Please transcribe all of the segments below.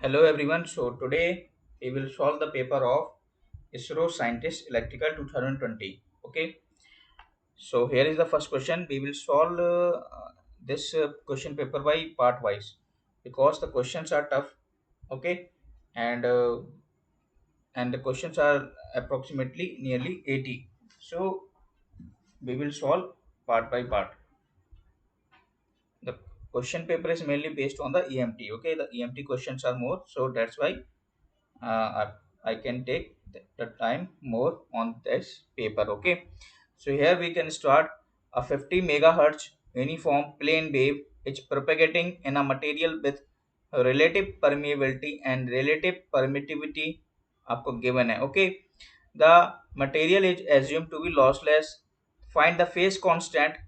Hello everyone. So today we will solve the paper of ISRO Scientist Electrical 2020. Okay. So here is the first question. We will solve this question paper by part wise because the questions are tough. Okay, and uh, and the questions are approximately nearly 80. So we will solve part by part. The question paper is mainly based on the EMT. Okay, the EMT questions are more, so that's why uh, I can take the time more on this paper. Okay, so here we can start. A 50 megahertz uniform plane wave is propagating in a material with relative permeability and relative permittivity आपको given है. Okay, the material is assumed to be lossless. Find the phase constant,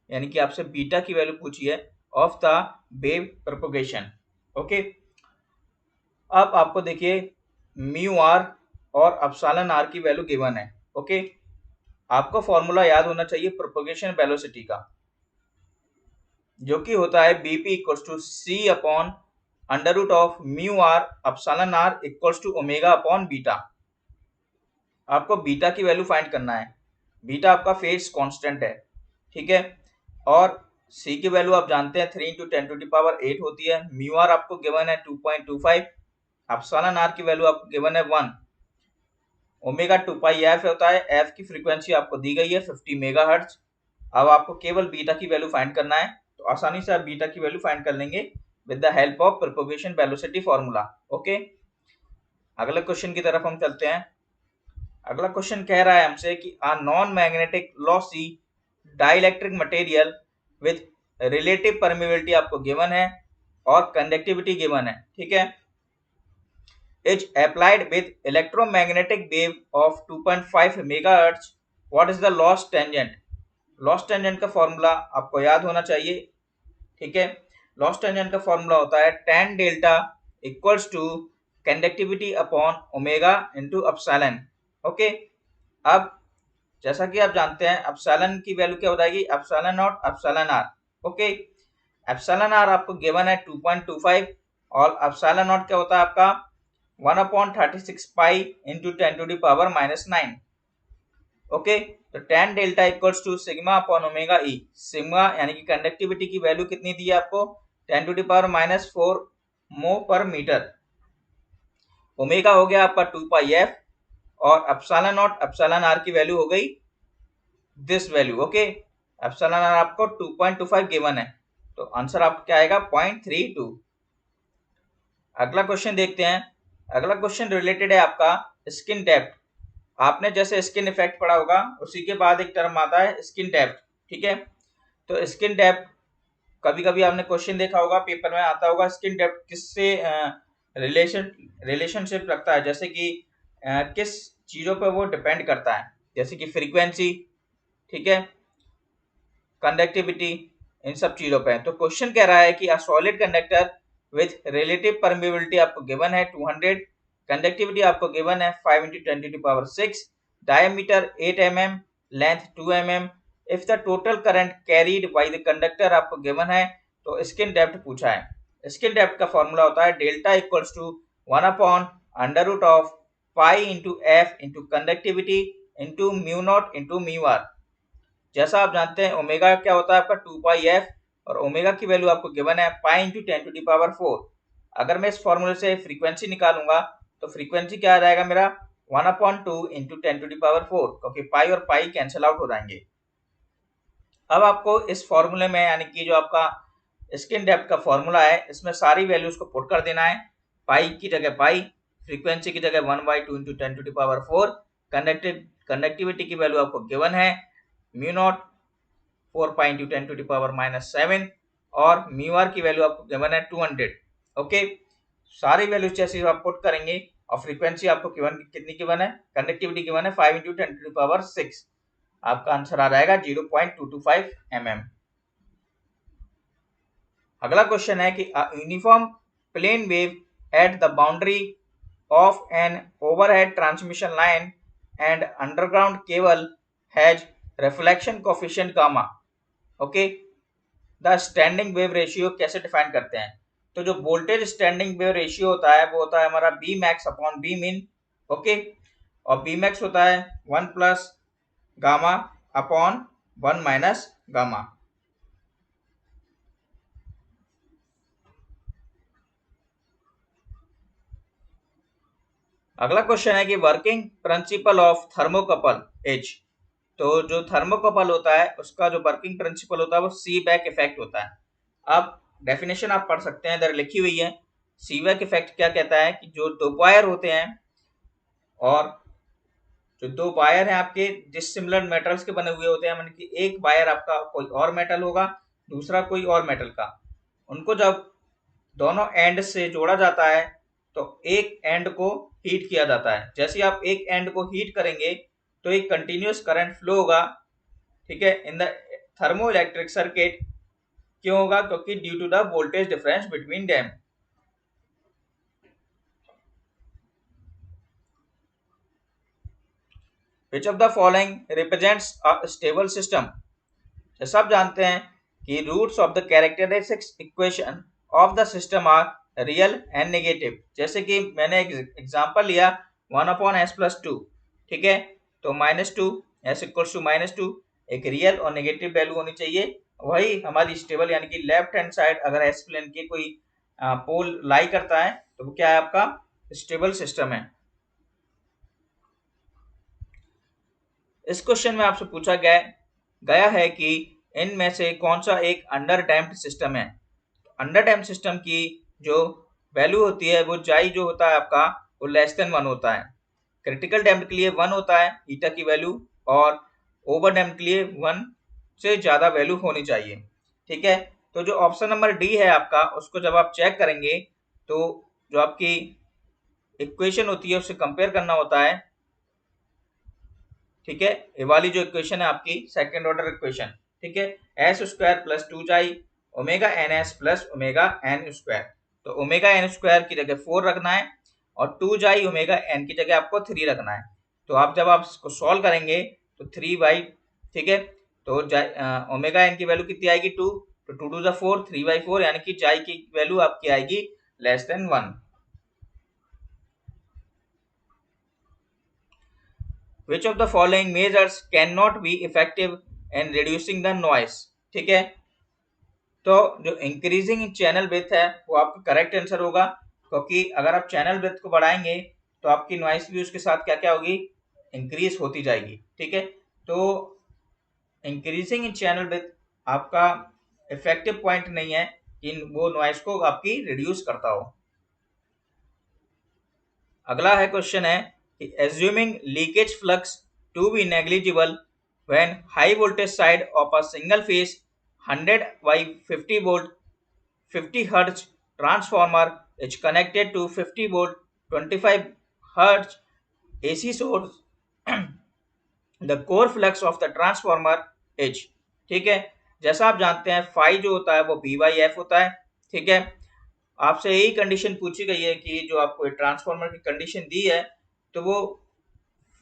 यानी कि आपसे beta की value पूछी है of the wave propagation. Okay, अब आपको देखिए म्यू आर और अपसालन आर की वैल्यू गिवन है. ओके, आपको फॉर्मूला याद होना चाहिए प्रोपोगेशन वेलोसिटी का, जो कि होता है BP equals to C upon under root of mu R epsilon R equals to omega upon beta. आपको बीटा की वैल्यू फाइंड करना है. बीटा आपका फेज कांस्टेंट है, ठीक है. और सी की वैल्यू आप जानते हैं 3 इंटू 10 टू द पावर 8 होती है. म्यू आर आपको गिवन है 2.25. एप्सिलॉन आर की वैल्यू आपको गिवन है 1. ओमेगा 2 पाई एफ होता है. एफ की फ्रीक्वेंसी आपको दी गई है 50 मेगाहर्ट्ज. अब आपको केवल बीटा की वैल्यू फाइंड करना है, तो आसानी से आप बीटा की वैल्यू फाइंड कर लेंगे with the help of propagation velocity formula. Okay, अगले क्वेश्चन की तरफ हम चलते हैं. अगला क्वेश्चन कह रहा है हमसे कि a non magnetic lossy dielectric material with relative permeability आपको गिवन है और कंडक्टिविटी गिवन है, ठीक है, is applied with electromagnetic wave of 2.5 megahertz. What is the loss tangent? Loss tangent का फॉर्मूला आपको याद होना चाहिए, ठीक है. लॉस टेंजेंट का फॉर्मूला होता है tan delta equals to conductivity upon omega into epsilon. Okay, अब जैसा कि आप जानते हैं एप्सिलॉन की वैल्यू क्या हो जाएगी, epsilon naught epsilon R. Okay, epsilon R आपको गिवन है 2.25 और एप्सिलॉन नॉट क्या होता है आपका 1/36 pi into 10 to the power -9. Okay, तो tan delta equals to sigma upon omega E. Sigma यानी कि कंडक्टिविटी की वैल्यू कितनी दी है आपको 10 टू द पावर -4 मो पर मीटर. ओमेगा हो गया आपका 2 पाई एफ और एप्सिलॉन नॉट एप्सिलॉन आर की वैल्यू हो गई this value. Okay, epsilon R आपको 2.25 गिवन है, तो आंसर आपका क्या आएगा 0.32. अगला क्वेश्चन देखते हैं. अगला क्वेश्चन रिलेटेड है आपका स्किन डेप्थ. आपने जैसे स्किन इफेक्ट पढ़ा होगा उसी के बाद एक टर्म आता है स्किन डेप्थ, ठीक है. तो स्किन डेप्थ कभी कभी आपने क्वेश्चन देखा होगा, पेपर में आता होगा स्किन डेप्थ किससे रिलेशनशिप रखता है, जैसे कि किस चीजों पर वो डिपेंड करता है, जैसे कि फ्रीक्वेंसी, ठीक है, कंडक्टिविटी, इन सब चीजों पे. तो क्वेश्चन कह रहा है कि a solid conductor with relative permeability आपको गिवन है 200, कंडक्टिविटी आपको गिवन है 5 into 10 to the power 6, diameter 8 mm, length 2 mm. If the total current carried by the conductor आपको गिवन है, तो स्किन डेप्थ पूछा है. स्किन डेप्थ का फॉर्मूला होता है delta equals to 1 upon under root of pi into F into conductivity into mu naught into mu R. जैसा आप जानते हैं ओमेगा क्या होता है आपका 2 पाई एफ और ओमेगा की वैल्यू आपको गिवन है pi into 10 to the power 4. अगर मैं इस फॉर्मूले से फ्रीक्वेंसी निकालूंगा तो फ्रीक्वेंसी क्या आ जाएगा मेरा 1/2 इंटू 10 टू द पावर 4, क्योंकि पाई और पाई कैंसिल आउट हो जाएंगे. अब आपको इस फॉर्मूले में यानी कि जो आपका स्किन डेप्थ का फॉर्मूला है इसमें सारी वैल्यूज को पुट कर देना है. पाई की जगह पाई, फ्रीक्वेंसी की जगह 1/2 into 10 to the power 4, conductivity की वैल्यू आपको गिवन है mu naught 4 pi into 10 to the power -7 और म्यू आर की वैल्यू आपको गिवन है 200. ओके, सारी वैल्यूज जैसे आप पुट करेंगे और फ्रीक्वेंसी आपको गिवन कितनी गिवन है, कंडक्टिविटी गिवन है 5 इंटू 10 टू द पावर 6, आपका आंसर आ जाएगा 0.225 mm. अगला क्वेश्चन है कि uniform plane wave at the boundary of an overhead transmission line and underground cable has reflection coefficient gamma. Okay, the standing wave ratio कैसे define करते हैं. तो जो वोल्टेज स्टैंडिंग वेव रेशियो होता है वो होता है हमारा बी मैक्स अपॉन बी मिन, ओके। और बी मैक्स होता है 1 plus gamma upon 1 minus gamma. अगला क्वेश्चन है कि working principle of thermocouple is. तो जो थर्मोकपल होता है उसका जो वर्किंग प्रिंसिपल होता है वो सी बैक इफेक्ट होता है। अब डेफिनेशन आप पढ़ सकते हैं, इधर लिखी हुई है। सी बैक इफेक्ट क्या कहता है कि जो दो वायर होते हैं और जो दो वायर हैं आपके डिसिमिलर मेटल्स के बने हुए होते हैं, मतलब कि एक वायर आपका कोई और मेटल होगा, दूसरा कोई और मेटल का, उनको जब दोनों एंड से जोड़ा जाता है तो एक एंड को हीट किया जाता है। जैसे आप एक एंड को हीट करेंगे तो एक कंटिन्यूअस करंट फ्लो होगा, ठीक है, in the thermoelectric circuit. क्यों होगा? क्योंकि due to the voltage difference between them. Which of the following represents a stable system. जैसा आप जानते हैं कि roots of the characteristics equation of the system are real and negative. जैसे कि मैंने एक एग्जांपल लिया 1 अपॉन एस प्लस टू, ठीक है, तो -2 एस इक्वल्स टू -2, एक रियल और नेगेटिव वैल्यू होनी चाहिए, वही हमारी स्टेबल, यानी कि लेफ्ट हैंड साइड अगर एस प्लेन की कोई पोल लाई करता है तो वो क्या है? आपका स्टेबल सिस्टम है। इस क्वेश्चन में आपसे पूछा गया है कि इनमें से कौन सा एक अंडर डैम्प्ड सिस्टम है। अंडर डैम्प्ड सिस्टम की जो वैल्यू होती है वो जाई जो होता है आपका वो लेस देन 1 होता है। क्रिटिकल डैम्प्ड के लिए 1 होता है ईटा की वैल्यू, और ओवर डैम्प्ड के लिए 1 से ज्यादा वैल्यू होनी चाहिए, ठीक है। तो जो ऑप्शन नंबर डी है आपका, उसको जब आप चेक करेंगे तो जो आपकी इक्वेशन होती है उससे कंपेयर करना होता है, ठीक है। ये वाली जो इक्वेशन है आपकी सेकंड ऑर्डर इक्वेशन, ठीक है, S square plus 2 xi omega N S plus omega N square. तो ओमेगा एन स्क्वायर की जगह 4 रखना है और 2 जाई ओमेगा एन की जगह आपको 3 रखना है। तो आप जब आप इसको सॉल्व करेंगे तो 3 बाई, ठीक है, तो ओमेगा एन की वैल्यू कितनी आएगी? 2, तो 2 टू द 4, 3/4, यानी कि जाई की वैल्यू आपकी आएगी less than 1। Which of the following measures cannot be effective in reducing the noise? ठीक है, तो जो इंक्रीजिंग चैनल विड्थ है वो आपका करेक्ट आंसर होगा, क्योंकि अगर आप चैनल विड्थ को बढ़ाएंगे तो आपकी नॉइस भी उसके साथ क्या क्या होगी? इंक्रीज होती जाएगी, ठीक है। तो इंक्रीजिंग इन चैनल विड्थ आपका इफेक्टिव पॉइंट नहीं है कि वो नॉइस को आपकी रिड्यूस करता हो। अगला है क्वेश्चन है कि assuming leakage flux to be negligible when high voltage side of a single phase 100 by 50 volt 50 hertz transformer is connected to 50 volt 25 hertz AC source, the core flux of the transformer is, ठीक है। जैसा आप जानते हैं phi जो होता है वो बी बाई एफ होता है, ठीक है। आपसे यही कंडीशन पूछी गई है कि जो आपको ट्रांसफार्मर की कंडीशन दी है तो वो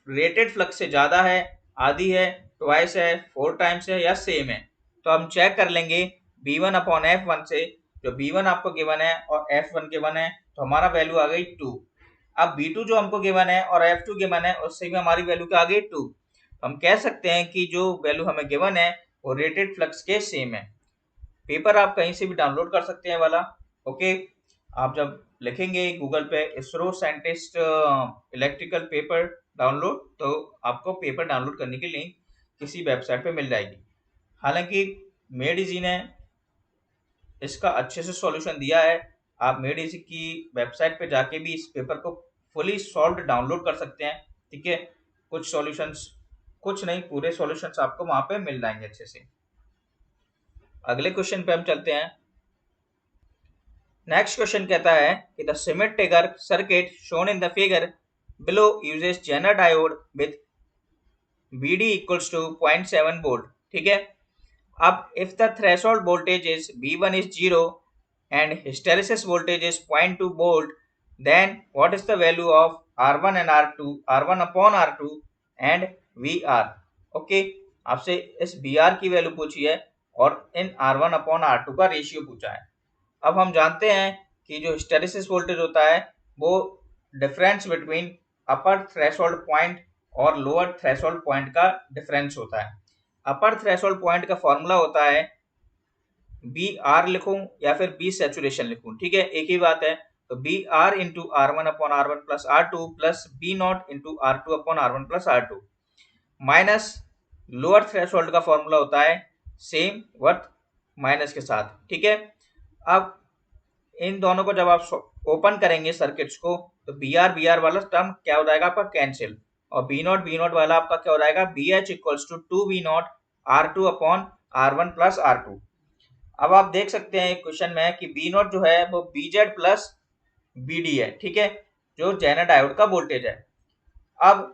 रेटेड फ्लक्स से ज्यादा है, आधी है, ट्वाइस है, 4 टाइम्स है या सेम है। तो हम चेक कर लेंगे B1 अपॉन F1 से। जो B1 आपको गिवन है और F1 गिवन है तो हमारा वैल्यू आ गई 2। अब B2 जो हमको गिवन है और F2 गिवन है उससे भी हमारी वैल्यू क्या आ गई 2। हम कह सकते हैं कि जो वैल्यू हमें गिवन है वो रेटेड फ्लक्स के सेम है। पेपर आप कहीं से भी डाउनलोड कर सकते हैं वाला, ओके। आप जब लिखेंगे गूगल पे ISRO scientist electrical paper download तो आपको पेपर डाउनलोड करने की लिंक किसी वेबसाइट पे मिल जाएगी। हालांकि मेड इजी ने इसका अच्छे से सॉल्यूशन दिया है, आप मेड इजी की वेबसाइट पे जाके भी इस पेपर को फुली सॉल्व डाउनलोड कर सकते हैं, ठीक है। कुछ सॉल्यूशंस, कुछ नहीं पूरे सॉल्यूशंस आपको वहां पे मिल जाएंगे अच्छे से। अगले क्वेश्चन पे हम चलते हैं। नेक्स्ट क्वेश्चन कहता है कि the symmetrical circuit shown in the figure below uses zener diode with VD equals to 0.7 volt, ठीक है। अब if the threshold voltage is V1 is 0 and hysteresis voltage is 0.2 volt, then what is the value of R1 and R1 upon R2 and VR, okay. आपसे इस VR की value पूछी है और इन R1 upon R2 का ratio पूछा है। अब हम जानते हैं कि जो हिस्टेरिसिस वोल्टेज होता है वो डिफरेंस बिटवीन अपर थ्रेशोल्ड पॉइंट और लोअर थ्रेशोल्ड पॉइंट का डिफरेंस होता है। अपर थ्रेशोल्ड पॉइंट का फॉर्मूला होता है बी आर लिखूं या फिर बी सैचुरेशन लिखूं, ठीक है, एक ही बात है। तो B R into R one upon R one plus R two plus B naught into R two upon R one plus R two minus lower threshold का फॉर्मूला होता है सेम वर्थ माइनस के साथ, ठीक है। अब इन दोनों को जब आप ओपन करेंगे सर्किट्स को तो बी आर वाला टर्म क्या हो जाएगा आपका कैंसिल, और बी नॉट वाला आपका क्या हो जाएगा B H equals to two B naught R two upon R one plus R two. अब आप देख सकते हैं क्वेश्चन में कि बी नॉट जो है वो B Z plus B D है, ठीक है, जो जेनर डायोड का वोल्टेज है। अब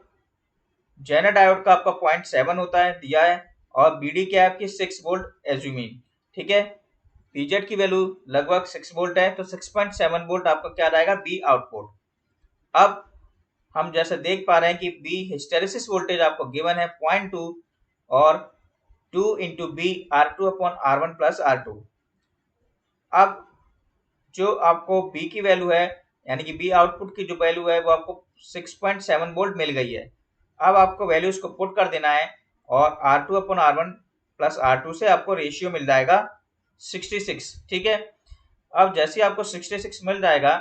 जेनर डायोड का आपका 0.7 होता है दिया है, और बीडी क्या है आपकी 6 वोल्ट एज्यूमिंग, ठीक है। पीजेड की वैल्यू लगभग 6 वोल्ट है, तो 6.7 वोल्ट आपका क्या रहेगा बी आउटपुट। अब हम जैसे देख पा रहे हैं कि बी हिस्टेरिसिस वोल्टेज आपको गिवन है 0.2 और 2 into B R two upon R one plus R two. अब जो आपको बी की वैल्यू है यानी कि बी आउटपुट की जो वैल्यू है वो आपको 6.7 वोल्ट मिल गई है। अब आपको वैल्यूज को पुट कर देना है और R two upon R one plus R two से आपको रेशियो मिल जाएगा 66, ठीक है। अब जैसे आपको 66 मिल जाएगा,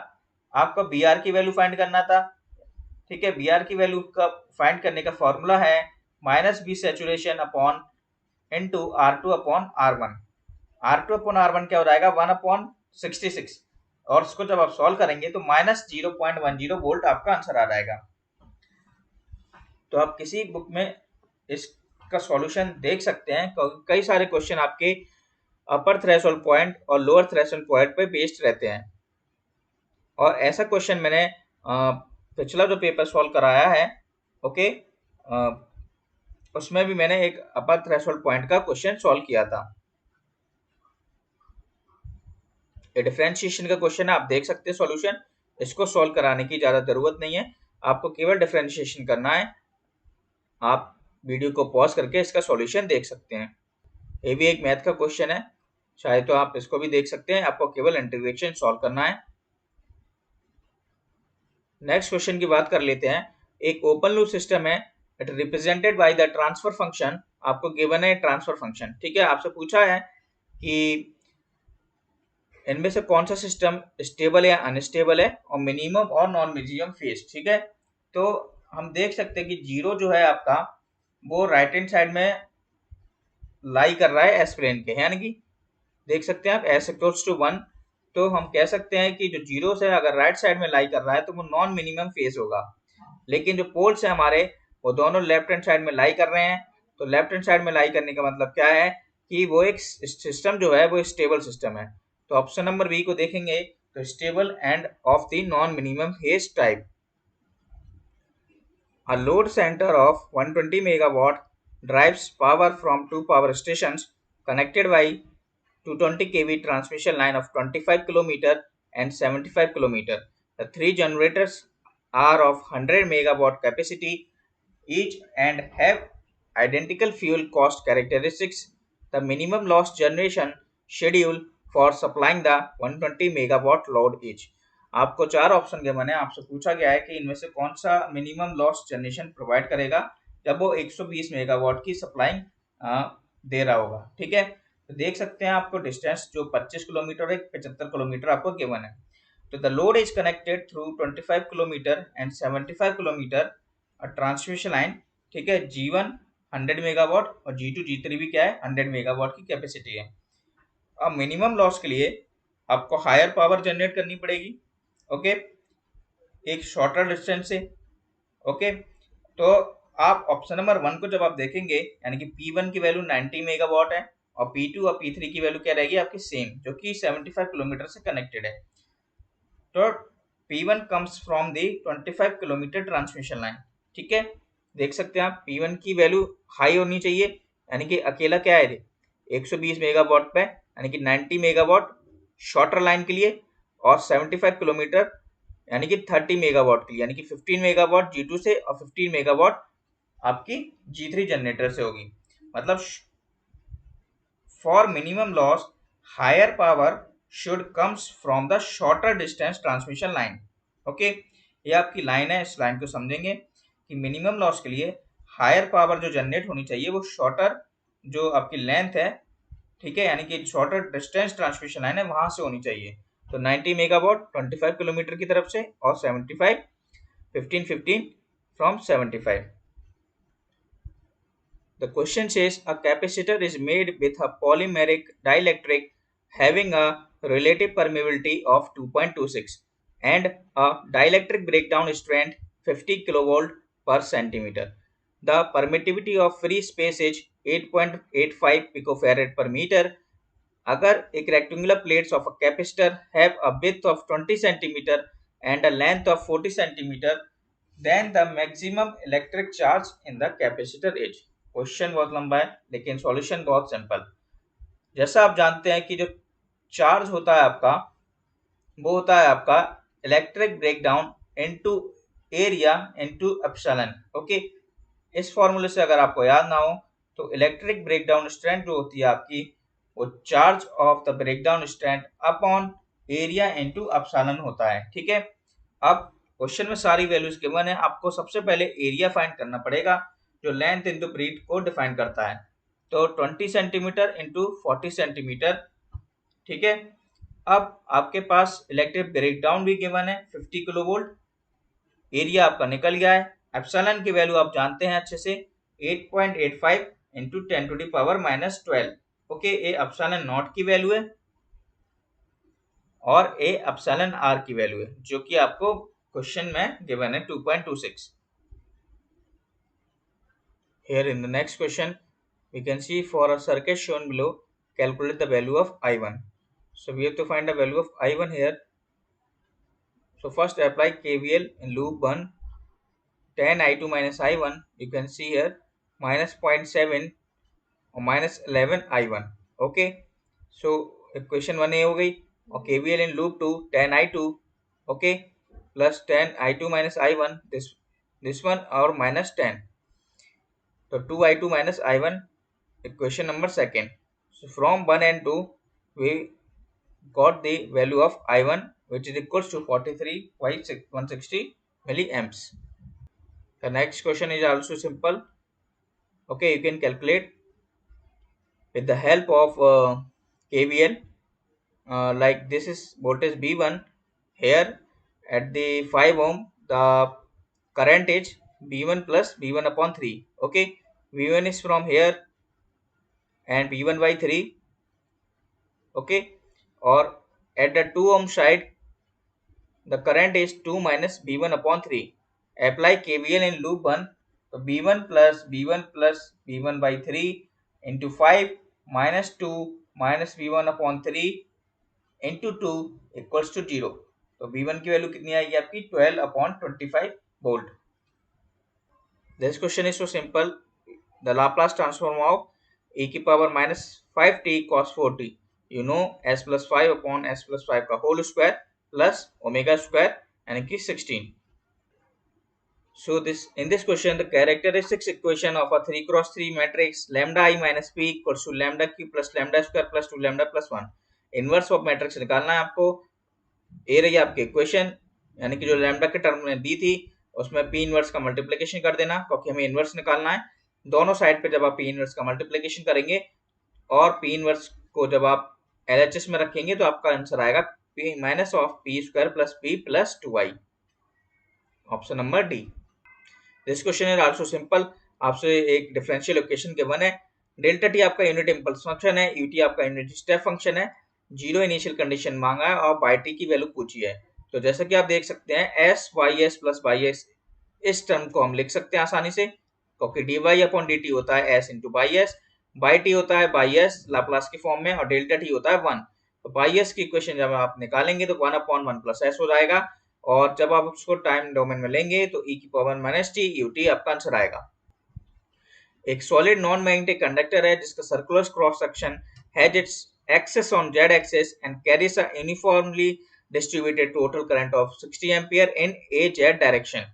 आपको बी आर की वैल्यू फाइंड करना था, ठीक है। बी आर की वैल्यू का फाइंड करने का फॉर्मूला है minus B saturation upon into R two upon R one. R two upon R one क्या हो जाएगा 1 अपॉन 66, और इसको जब आप सॉल्व करेंगे तो माइनस 0.10 वोल्ट आपका आंसर आ जाएगा। तो आप किसी बुक में इसका सॉल्यूशन देख सकते हैं, कई सारे क्वेश्चन आपके अपर थ्रेशोल्ड पॉइंट और लोअर थ्रेशोल्ड पॉइंट पे बेस्ड रहते हैं। और ऐसा क्वेश्चन मैंने पिछला जो पेपर सॉल्व कराया है, ओके, उसमें भी मैंने एक अपर थ्रेशोल्ड पॉइंट का क्वेश्चन सॉल्व किया था। ये डिफरेंशिएशन का क्वेश्चन है, आप देख सकते हैं सॉल्यूशन। इसको सॉल्व कराने की ज्यादा जरूरत नहीं है, आपको केवल डिफरेंशिएशन करना है। आप वीडियो को पॉज करके इसका सॉल्यूशन देख सकते हैं। ये भी एक मैथ का क्वेश्चन है, चाहे तो आप इसको भी देख सकते हैं, आपको केवल इंटीग्रेशन सॉल्व करना है। नेक्स्ट क्वेश्चन की बात कर लेते हैं। एक ओपन लूप सिस्टम है, it represented by the transfer function. आपको गिवन है ट्रांसफर फंक्शन, ठीक है। आपसे पूछा है कि इनमें से कौन सा सिस्टम स्टेबल या अनस्टेबल है और मिनिमम और नॉन मिनिमम फेज, ठीक है। तो हम देख सकते हैं कि जीरो जो है आपका वो राइट हैंड साइड में लाई कर रहा है एस प्लेन के, यानी कि देख सकते हैं आप एस इक्वल्स टू 1। तो हम कह सकते हैं कि जो जीरो से अगर राइट साइड में लाई कर रहा है तो वो नॉन मिनिमम फेज होगा। लेकिन जो पोल्स है हमारे वो दोनों लेफ्ट हैंड साइड में लाई कर रहे हैं। तो लेफ्ट हैंड साइड में लाई करने का मतलब क्या है कि वो एक सिस्टम जो है वो स्टेबल सिस्टम है। तो ऑप्शन नंबर बी को देखेंगे तो stable end of the non minimum phase type. A load center of 120 megawatt drives power from two power stations connected by 220 kV transmission line of 25 km and 75 km. The three generators are of 100 megawatt capacity each and have identical fuel cost characteristics. The minimum loss generation schedule for supplying the 120 megawatt load each. आपको चार option given है, आपसे पूछा गया है कि इनमें से कौन सा मिनिमम लॉस जनरेशन प्रोवाइड करेगा जब वो 120 मेगावाट की सप्लाइंग दे रहा होगा, ठीक है। तो देख सकते हैं आपको डिस्टेंस जो 25 किलोमीटर है, 75 किलोमीटर आपको गिवन है। तो the load is connected through 25 kilometre and 75 kilometre transmission line, ठीक है। G1 100 मेगावाट और G2 G3 भी क्या है 100 मेगावाट की कैपेसिटी है। अब मिनिमम लॉस के लिए आपको हायर पावर जनरेट करनी पड़ेगी, ओके, एक शॉर्टर डिस्टेंस से, ओके। तो आप ऑप्शन नंबर 1 को जब आप देखेंगे यानी कि P1 की वैल्यू 90 मेगावाट है और P2 और P3 की वैल्यू क्या रहेगी आपकी सेम, जो कि 75 किलोमीटर से कनेक्टेड है। तो P1 comes from the 25 kilometre transmission line, ठीक है। देख सकते हैं आप P1 की वैल्यू हाई होनी चाहिए, यानी कि अकेला क्या है 120 मेगावाट पे, यानी कि 90 मेगावाट शॉर्टर लाइन के लिए, और 75 किलोमीटर यानी कि 30 मेगावाट के लिए, यानी कि 15 मेगावाट G2 से और 15 मेगावाट आपकी G3 जनरेटर से होगी। मतलब for minimum loss higher power should comes from the shorter distance transmission line. Okay, ये आपकी लाइन है, इस लाइन को समझेंगे कि मिनिमम लॉस के लिए हायर पावर जो जनरेट होनी चाहिए वो शॉर्टर जो आपकी लेंथ है, ठीक है, यानी कि शॉर्टर डिस्टेंस ट्रांसमिशन लाइन है वहां से होनी चाहिए। तो 90 मेगावाट 25 किलोमीटर की तरफ से और 75 15 15 from 75। The question says a capacitor is made with a polymeric dielectric having a relative permeability of 2.26 and a dielectric breakdown strength 50 kilovolt per centimeter. The permittivity of free space is 8.85 picofarad per meter. अगर एक rectangular plates of a capacitor have a width of 20 centimeter and a length of 40 centimeter, then the maximum electric charge in the capacitor is। Question बहुत लंबा है लेकिन solution बहुत simple. जैसा आप जानते हैं कि जो चार्ज होता है आपका वो होता है आपका electric breakdown into area into epsilon. Okay, इस फॉर्मूले से अगर आपको याद ना हो तो इलेक्ट्रिक ब्रेकडाउन स्ट्रेंथ जो होती है आपकी वो charge of the breakdown strength upon area into epsilon होता है। ठीक है, अब क्वेश्चन में सारी वैल्यूज गिवन है, आपको सबसे पहले एरिया फाइंड करना पड़ेगा जो लेंथ इंटू ब्रीथ को डिफाइन करता है। तो 20 सेंटीमीटर इंटू 40 सेंटीमीटर। ठीक है, अब आपके पास इलेक्ट्रिक ब्रेकडाउन भी गिवन है 50 किलो वोल्ट, एरिया आपका निकल गया है, एप्सिलॉन की वैल्यू आप जानते हैं अच्छे से 8.85 into 10 to the power -12। Okay, ये एप्सिलॉन नॉट की वैल्यू है और ए एप्सिलॉन आर की वैल्यू है जो कि आपको क्वेश्चन में गिवन है 2.26। Here in the next question, we can see for a circuit shown below, calculate the value of I1. So we have to find the value of I1 here. So first apply KVL in loop 1, 10 I2 minus I1, you can see here minus 0.7 or minus 11 I1. Okay, so equation 1 हो गई और KVL in loop 2, 10 I2, okay, plus 10 I2 minus I1, this one or minus 10. So 2I2 minus I1, equation number second. So from 1 and 2 we got the value of I1 which is equals to 43 by 160 milliamps. The next question is also simple. Okay, you can calculate with the help of KVL. Like this is voltage B1, here at the 5 ohm the current is B1 plus B1 upon 3. Okay, V1 is from here and V1 by 3. Okay, or at the 2 ohm side the current is 2 minus B1 upon 3. Apply KVL in loop 1. So B1 plus B1 plus B1 by 3 into 5 minus 2 minus B1 upon 3 into 2 equals to 0. तो B1 की value कितनी आएगी आपकी 12 upon 25 volt. This question is so simple. The Laplace transform of e की power minus 5t cos 4t. You know s plus 5 upon s plus 5 का whole square plus omega square यानी कि 16. So in this question the characteristics equation of a 3 cross 3 matrix lambda I minus p equals to lambda q plus lambda square plus 2 lambda plus 1. Inverse of matrix निकालना है आपको। ये रही आपकी equation, यानी कि जो लैम्डा के टर्म में दी थी उसमें पी इनवर्स का मल्टीप्लिकेशन कर देना क्योंकि हमें इनवर्स निकालना है। दोनों साइड पे जब आप पी इनवर्स का मल्टीप्लिकेशन करेंगे और पी इनवर्स को जब आप एलएचएस में रखेंगे तो आपका आंसर आएगा P minus of P square plus P plus 2i। Option number D. This question is also simple. आपसे एक डिफरेंशियल इक्वेशन गिवन है, डेल्टा टी आपका यूनिट इंपल्स फंक्शन है, यूटी आपका यूनिट स्टेप फंक्शन है, जीरो इनिशियल कंडीशन मांगा है और बाई टी की वैल्यू पूछी है। तो जैसा कि आप देख सकते हैं S Y S plus by S, इस टर्म को हम लिख सकते हैं आसानी से क्योंकि D Y upon D T होता है S into by S, by T होता है बाई एस लाप्लास के फॉर्म में और डेल्टा टी होता है 1। तो बाई एस की इक्वेशन जब आप निकालेंगे तो 1 अपॉन 1 प्लस एस हो जाएगा और जब आप उसको टाइम डोमेन में लेंगे तो e की power minus T U T आपका आंसर आएगा। एक सॉलिड नॉन मैग्नेटिक कंडक्टर है जिसका circular cross section has its axis on Z axis and carries a uniformly distributed total current of 60 ampere in a Z direction.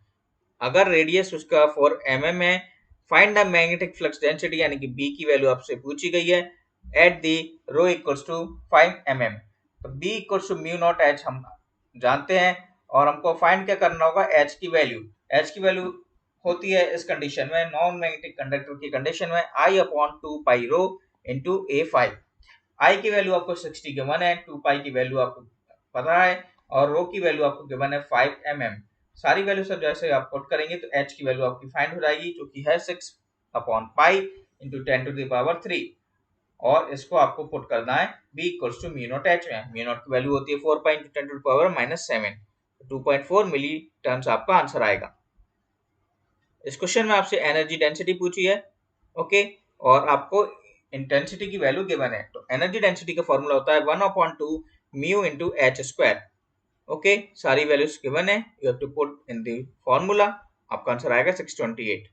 अगर radius उसका 4 mm है, find the magnetic flux density यानी कि b की value आपसे पूछी गई है at the rho equals to 5 mm। तो B equals to mu naught H हम जानते हैं, और हमको फाइंड क्या करना होगा, H की वैल्यू। H की वैल्यू होती है इस कंडीशन में, नॉन मैग्नेटिक कंडक्टर की कंडीशन में, I upon 2 pi rho into A5। I की वैल्यू आपको 60 गिवन है, 2 पाई की वैल्यू आपको पता है, और रो की वैल्यू आपको गिवन है 5 mm। सारी वैल्यू सब जैसे आप पुट करेंगे तो H की वैल्यू आपकी फाइंड हो जाएगी, जो कि है 6 upon pi into 10 to the power 3, और इसको आपको पुट करना है B equals to mu naught H में। म्यू नॉट की वैल्यू होती है 4 pi into 10 to the power -7, 2.4 milli terms आपका आंसर आएगा। इस क्वेश्चन में आपसे एनर्जी डेंसिटी पूछी है, ओके, और आपको इंटेंसिटी की वैल्यू गिवन है। तो एनर्जी डेंसिटी का फॉर्मूला होता है 1/2 mu into H square. Okay, सारी वैल्यूज गिवन है, you have to put in the formula, आपका आंसर आएगा 628।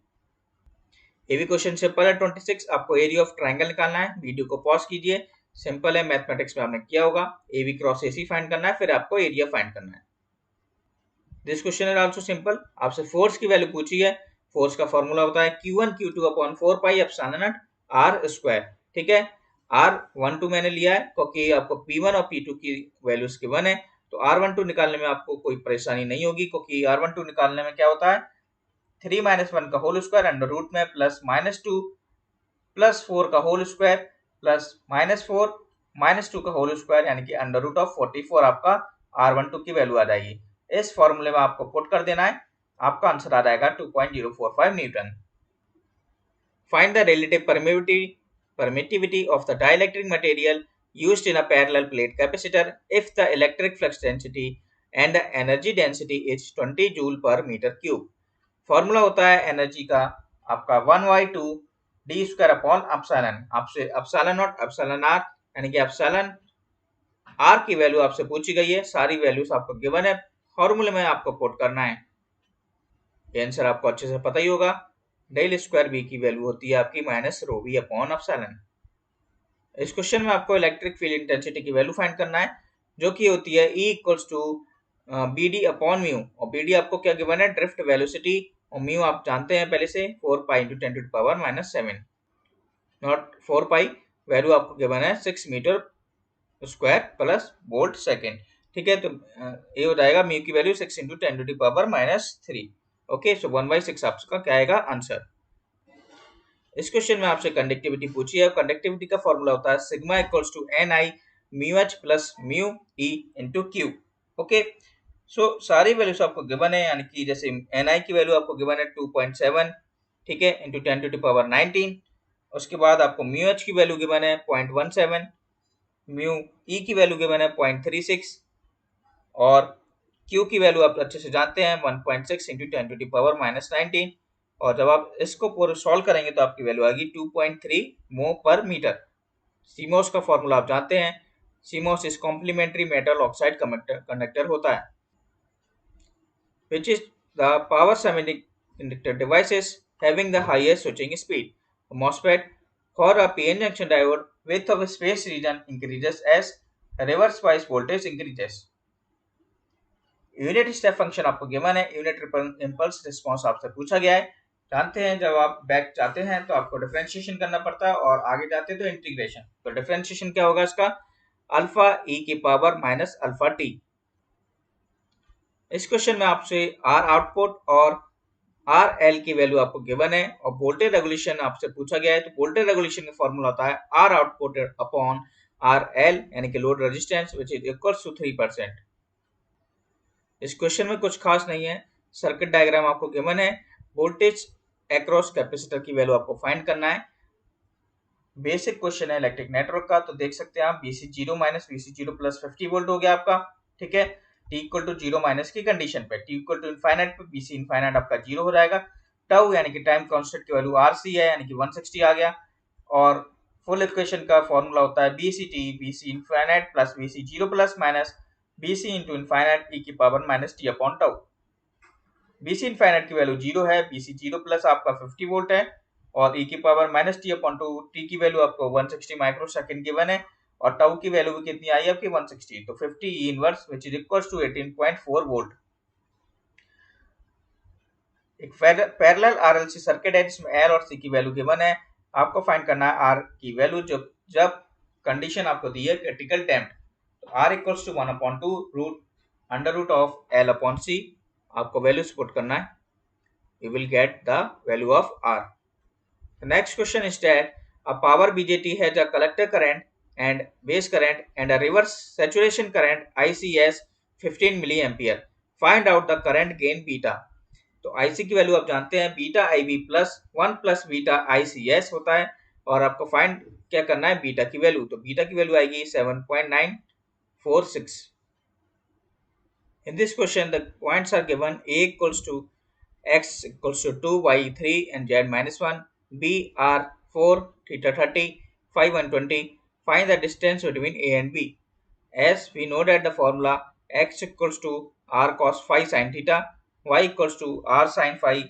ये भी क्वेश्चन सिंपल है। 26 आपको एरिया ऑफ ट्रायंगल निकालना है। वीडियो को पॉज कीजिए, सिंपल है, मैथमेटिक्स में आपने किया होगा। A B cross A C find करना है, फिर आपको एरिया फाइंड करना है। This question is also simple. आपसे फोर्स की वैल्यू पूछी है। फोर्स का फॉर्मूला होता है Q1 Q2 upon 4 pi epsilon naught R square. ठीक है, R12 मैंने लिया है क्योंकि आपको P1 और P2 की वैल्यूज गिवन है, तो R12 निकालने में आपको कोई परेशानी नहीं होगी, क्योंकि R12 निकालने में क्या होता है, 3 - 1 का होल स्क्वायर अंडर रूट में प्लस -2 प्लस 4 का होल स्क्वायर प्लस -4 -2 का होल स्क्वायर, यानी कि अंडर रूट ऑफ 44 आपका R12 की वैल्यू आ जाएगी। इस फॉर्मूले में आपको पुट कर देना है, आपका आंसर आ जाएगा 2.045 Newton. Find the relative permittivity of the dielectric material used in a parallel plate capacitor if the electric flux density and the energy density is 20 joule per meter cube। Formula होता है energy का आपका 1/2 D square upon epsilon, आपसे epsilon naught epsilon are, यानी कि epsilon R की value आपसे पूछी गई है, सारी वैल्यूज आपको गिवन है, फॉर्मूले में आपको पुट करना है। ये आंसर आपको अच्छे से पता ही होगा। डेल स्क्वायर बी की वैल्यू होती है आपकी minus rho B upon epsilon. इस क्वेश्चन में आपको इलेक्ट्रिक फील्ड इंटेंसिटी की वैल्यू फाइंड करना है, जो कि होती है E equals to B D upon mu, और बी डी आपको क्या गिवन है, ड्रिफ्ट वेलोसिटी, और म्यू आप जानते हैं पहले से 4 pi into 10 to the power -7, not 4 pi, value आपको गिवन है 6 metre square plus volt second. ठीक है, तो ये हो जाएगा म्यू की value 6 into 10 to the power -3। Okay, so 1/6 आपका क्या आएगा आंसर। इस क्वेश्चन में आपसे कंडक्टिविटी पूछी है। कंडक्टिविटी का फॉर्मूला होता है sigma equals to Ni mu H plus mu E into Q. Okay, so सारी वैल्यूज आपको गिवन है, यानी कि जैसे Ni की वैल्यू आपको गिवन है 2.7, ठीक है, इंटू 10 टू द पावर 19। उसके बाद आपको म्यू एच की वैल्यू गिवन है 0.17, म्यू ई की वैल्यू गिवन है 0.36, और क्यू की वैल्यू आप अच्छे से जानते हैं 1.6 इंटू 10 टू द पावर -19, और जब आप इसको पूरा सॉल्व करेंगे तो आपकी वैल्यू आएगी 2.3 mho पर मीटर। सीमोस का फॉर्मूला आप जानते हैं, CMOS is complementary metal oxide conductor होता है, which is the power semiconductor devices having the highest switching speed। MOSFET for a PN junction diode width of space region increases as reverse bias voltage increases। Unit step function आपको given है, unit impulse response आपसे पूछा गया है। जानते हैं जब आप बैक जाते हैं तो आपको डिफरेंशिएशन करना पड़ता है, और आगे जाते हैं तो इंटीग्रेशन। तो डिफरेंशिएशन क्या होगा इसका, अल्फा ई की पावर माइनस अल्फा टी। इस क्वेश्चन में आपसे आर आउटपुट और आर एल की वैल्यू आपको गिवन है, और वोल्टेज रेगुलेशन आपसे पूछा गया है। तो वोल्टेज रेगुलेशन का फॉर्मूला होता है R output upon R L, यानी कि load resistance, which is equals to 3%। इस क्वेश्चन में कुछ खास नहीं है, सर्किट डायग्राम आपको गिवन है, वोल्टेज अक्रॉस कैपेसिटर की वैल्यू आपको फाइंड करना है। बेसिक क्वेश्चन है इलेक्ट्रिक नेटवर्क का, तो देख सकते हैं आप VC0 minus VC0 plus 50 volt हो गया आपका। ठीक है, T इक्वल टू 0 माइनस की कंडीशन पे, T इक्वल टू इनफाइनाइट पे VC इनफाइनाइट आपका 0 हो जाएगा। टाउ यानी कि टाइम कांस्टेंट की वैल्यू RC है, यानी कि 160 आ गया, और फुल इक्वेशन का फॉर्मूला होता है BCT, VC infinite plus VC0 plus minus BC into infinite e की power minus T upon tau. BC infinite की वैल्यू 0 है, BC0 प्लस आपका 50 वोल्ट है, और e की power minus T upon two, T की वैल्यू आपको 160 माइक्रो सेकेंड गिवन है, और टाउ की वैल्यू भी कितनी आई है आपकी 160, तो 50 e inverse which is equals to 18.4 volt. एक पैरेलल आरएलसी सर्किट है जिसमें एल और सी की वैल्यू गिवन है। आपको फाइंड करना है आर की वैल्यू जब कंडीशन आपको दी है critical damped. R equals to 1/2 root under root of L upon C, आपको वैल्यूज पुट करना है, you will get the value of R. The next question is that a power BJT has a collector current and base current and a reverse saturation current ICS 15 milliampere. Find out the current gain beta. तो IC की value आप जानते हैं beta IB plus 1 plus beta ICS होता है, और आपको find क्या करना है बीटा की वैल्यू, तो बीटा की वैल्यू आएगी 7.946. In this question, the points are given: A equals to x equals to 2, y 3 and z minus 1, b r 4, theta 30, phi 120. Find the distance between A and B. As we know that the formula x equals to r cos phi sin theta, y equals to r sin phi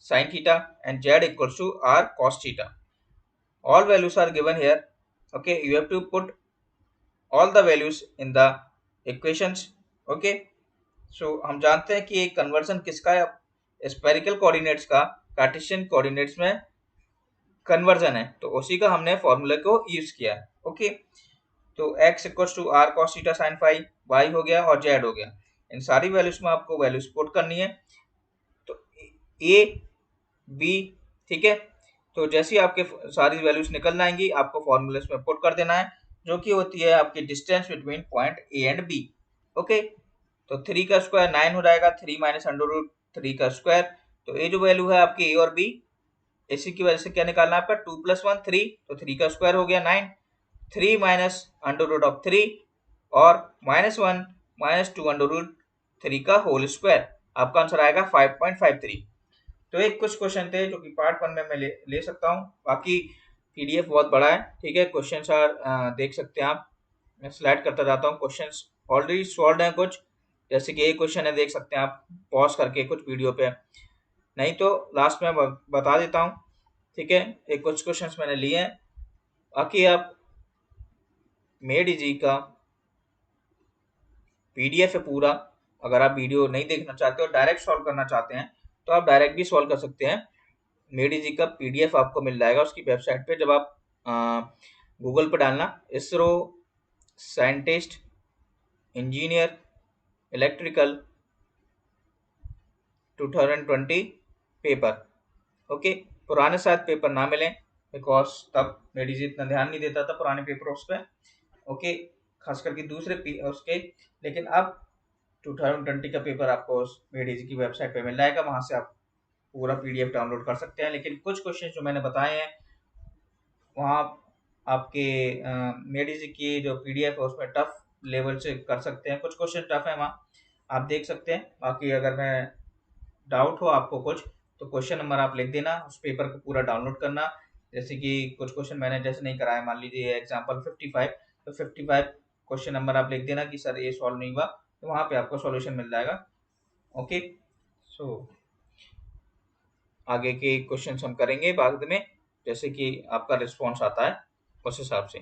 sin theta and z equals to r cos theta. All values are given here. Okay, you have to put all the values in the equations. Okay, so हम जानते हैं कि conversion किसका है, spherical coordinates का Cartesian coordinates में conversion है, तो उसी का हमने फॉर्मूले को यूज किया है. ओके, तो x equals to r cos theta sin phi, y हो गया और z हो गया. इन सारी वैल्यूज में आपको वैल्यूज पुट करनी है, तो a b, ठीक है. तो जैसे ही आपके सारी वैल्यूज निकल आएंगी आपको फॉर्मूले में पुट कर देना है, जो कि होती है आपकी distance between point a and b. Okay, तो 3 का स्क्वायर 9 हो जाएगा, 3 माइनस अंडर रूट 3 का स्क्वायर. तो ये जो वैल्यू है आपकी ए और बी, इसी की वजह से क्या निकालना है आपका 2 प्लस 1 3, तो 3 का स्क्वायर हो गया 9, 3 माइनस अंडर रूट ऑफ 3 और माइनस 1 माइनस 2 अंडर रूट 3 का होल स्क्वायर, आपका आंसर आएगा 5.53. तो एक कुछ क्वेश्चन थे जो कि पार्ट 1 में मैं ले सकता हूँ, बाकी पीडीएफ बहुत बड़ा है, ठीक है. क्वेश्चन आर देख सकते हैं आप, मैं स्लाइड करता जाता हूँ. क्वेश्चन ऑलरेडी सॉल्व है कुछ, जैसे कि एक क्वेश्चन है, देख सकते हैं आप पॉज करके कुछ वीडियो पे, नहीं तो लास्ट में बता देता हूँ, ठीक है. एक कुछ क्वेश्चंस मैंने लिए हैं, बाकी आप मेड इजी का पीडीएफ है पूरा, अगर आप वीडियो नहीं देखना चाहते हो डायरेक्ट सॉल्व करना चाहते हैं तो आप डायरेक्ट भी सॉल्व कर सकते हैं. मेड इजी का पीडीएफ आपको मिल जाएगा उसकी वेबसाइट पे, जब आप गूगल पे डालना ISRO scientist engineer electrical 2020 paper. Okay, पुराने शायद पेपर ना मिले, बिकॉज तब मेडिजी इतना ध्यान नहीं देता था पुराने पेपर्स पे. ओके, खास करके दूसरे उसके, लेकिन अब 2020 का पेपर आपको मेडिजी की वेबसाइट पे मिल जाएगा, वहां से आप पूरा पीडीएफ डाउनलोड कर सकते हैं. लेकिन कुछ क्वेश्चन जो मैंने बताए हैं वहाँ आपके मेडिजी की जो पीडीएफ है उसमें टफ लेवल से कर सकते हैं, कुछ क्वेश्चन टफ है वहाँ आप देख सकते हैं. बाकी अगर मैं डाउट हो आपको कुछ, तो क्वेश्चन नंबर आप लिख देना, उस पेपर को पूरा डाउनलोड करना. जैसे कि कुछ क्वेश्चन मैंने जैसे नहीं कराया, मान लीजिए एग्जांपल 55, तो 55 क्वेश्चन नंबर आप लिख देना कि सर ये सॉल्व नहीं हुआ, तो वहाँ पे आपको सॉल्यूशन मिल जाएगा. ओके, सो आगे के क्वेश्चन हम करेंगे बाद में, जैसे कि आपका रिस्पॉन्स आता है उस हिसाब से.